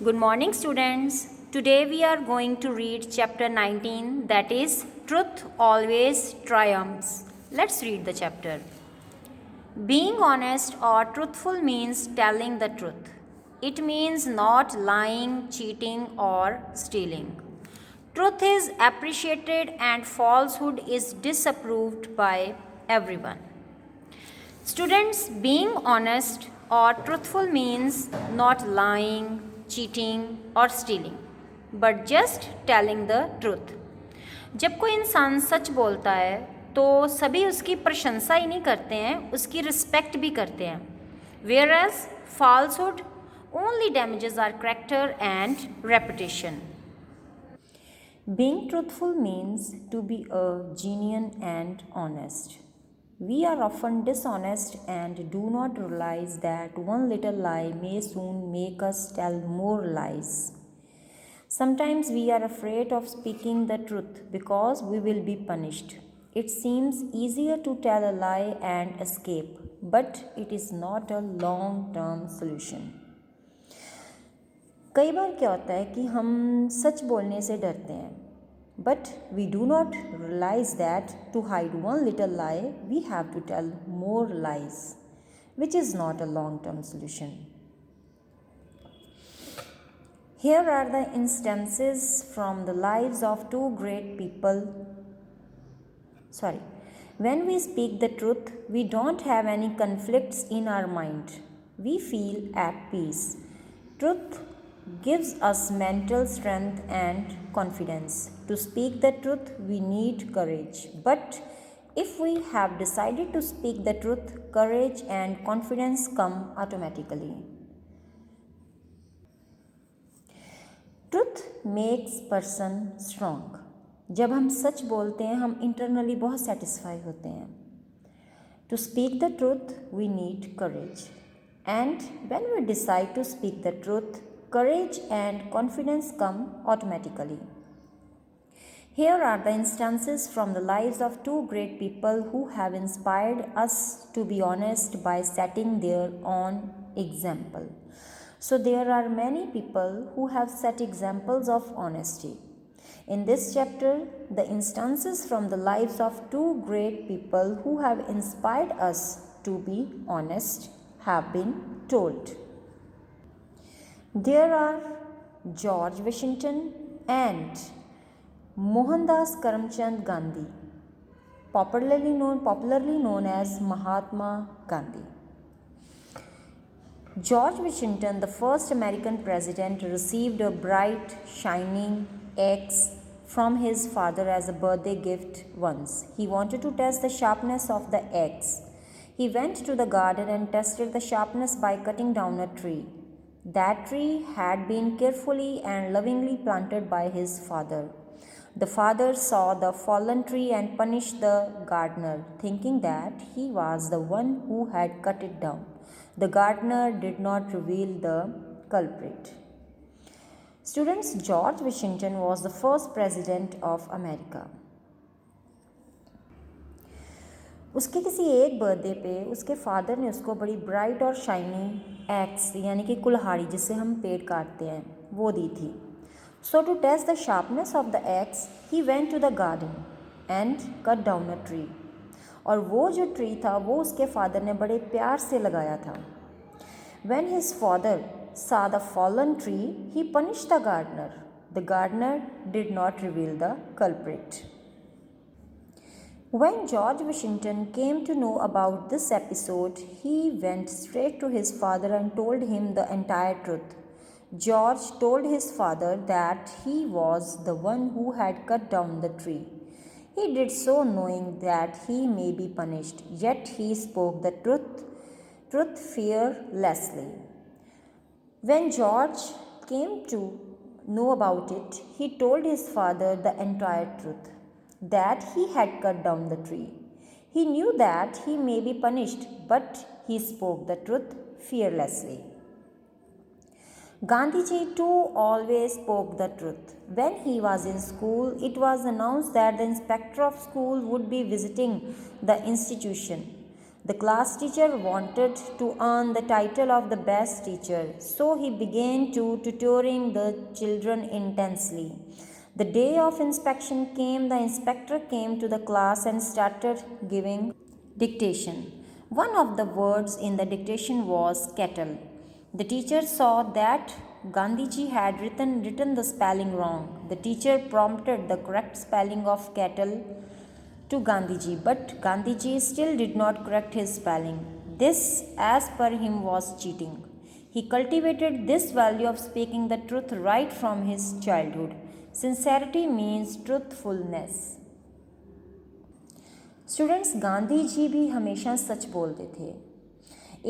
Good morning, students. Today we are going to read chapter 19, that is Truth Always Triumphs. Let's read the chapter. Being honest or truthful means telling the truth. It means not lying, cheating, or stealing. Truth is appreciated and falsehood is disapproved by everyone. Students, being honest or truthful means not lying, cheating or stealing, but just telling the truth. जब कोई इंसान सच बोलता है तो सभी उसकी प्रशंसा ही नहीं करते हैं, उसकी रिस्पेक्ट भी करते हैं. Whereas falsehood only damages our character and reputation. Being truthful means to be genuine and honest. We are often dishonest and do not realize that one little lie may soon make us tell more lies. Sometimes we are afraid of speaking the truth because we will be punished. It seems easier to tell a lie and escape, but it is not a long-term solution. कई बार क्या होता है कि हम सच बोलने से डरते हैं, but we do not realize that to hide one little lie we have to tell more lies, which is not a long-term solution. Here are the instances from the lives of two great people. When we speak the truth, we don't have any conflicts in our mind. We feel at peace. Truth gives us mental strength and confidence. To speak the truth, we need courage. But if we have decided to speak the truth, courage and confidence come automatically. Truth makes person strong. जब हम सच बोलते हैं हम internally बहुत satisfy होते हैं. To speak the truth, we need courage. And when we decide to speak the truth, courage and confidence come automatically. Here are the instances from the lives of two great people who have inspired us to be honest by setting their own example. So there are many people who have set examples of honesty. In this chapter, the instances from the lives of two great people who have inspired us to be honest have been told. There are George Washington and Mohandas Karamchand Gandhi, popularly known as Mahatma Gandhi. George Washington, the first American president, received a bright, shining axe from his father as a birthday gift once. He wanted to test the sharpness of the axe. He went to the garden and tested the sharpness by cutting down a tree. That tree had been carefully and lovingly planted by his father. The father saw the fallen tree and punished the gardener, thinking that he was the one who had cut it down. The gardener did not reveal the culprit. Students, George Washington was the first president of America. उसके किसी एक birthday पे उसके father ने उसको बड़ी bright और shiny x यानी कि कुल्हाड़ी जिससे हम पेड़ काटते हैं वो दी थी. So to test the sharpness of the axe, he went to the garden and cut down a tree. और वो जो ट्री था वो उसके फादर ने बड़े प्यार से लगाया था. When his father saw the fallen tree, he punished the gardener. The gardener did not reveal the culprit. When George Washington came to know about this episode, he went straight to his father and told him the entire truth. George told his father that he was the one who had cut down the tree. He did so knowing that he may be punished, yet he spoke the truth fearlessly. When George came to know about it, he told his father the entire truth, that he had cut down the tree. He knew that he may be punished, but he spoke the truth fearlessly. Gandhiji too always spoke the truth. When he was in school, it was announced that the inspector of school would be visiting the institution. The class teacher wanted to earn the title of the best teacher, so he began to tutoring the children intensely. The day of inspection came, the inspector came to the class and started giving dictation. One of the words in the dictation was kettle. The teacher saw that Gandhiji had written the spelling wrong. The teacher prompted the correct spelling of kettle to Gandhiji, but Gandhiji still did not correct his spelling. This, as per him, was cheating. He cultivated this value of speaking the truth right from his childhood. Sincerity means truthfulness. Students, Gandhi ji भी हमेशा सच बोलते थे.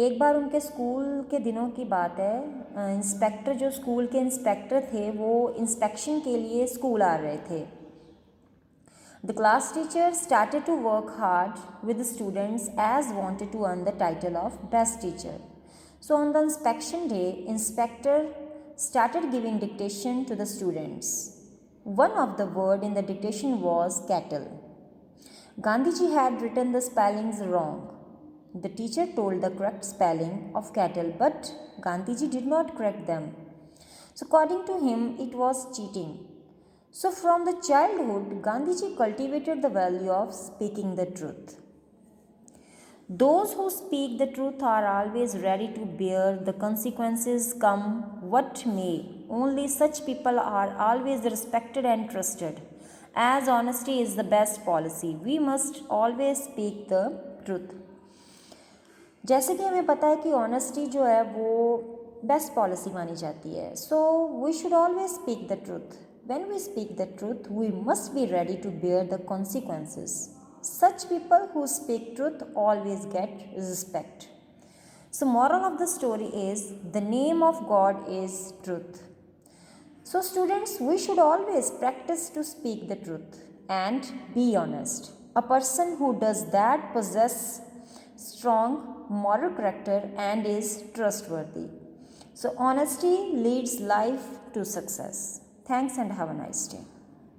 एक बार उनके school के दिनों की बात है, इंस्पेक्टर जो स्कूल के इंस्पेक्टर थे वो इंस्पेक्शन के लिए स्कूल आ रहे थे. The class teacher started to work hard with the students as wanted to earn the title of best teacher. So on the inspection day, inspector started giving dictation to the students. One of the word in the dictation was cattle. Gandhiji had written the spellings wrong. The teacher told the correct spelling of cattle, but Gandhiji did not correct them. So according to him, it was cheating. So from the childhood, Gandhiji cultivated the value of speaking the truth. Those who speak the truth are always ready to bear the consequences come what may. Only such people are always respected and trusted. As honesty is the best policy, we must always speak the truth. जैसे कि हमें पता है कि honesty जो है वो best policy मानी जाती है. So we should always speak the truth. When we speak the truth, we must be ready to bear the consequences. Such people who speak truth always get respect. So moral of the story is the name of God is truth. So students, we should always practice to speak the truth and be honest. A person who does that possesses strong moral character and is trustworthy. So honesty leads life to success. Thanks and have a nice day.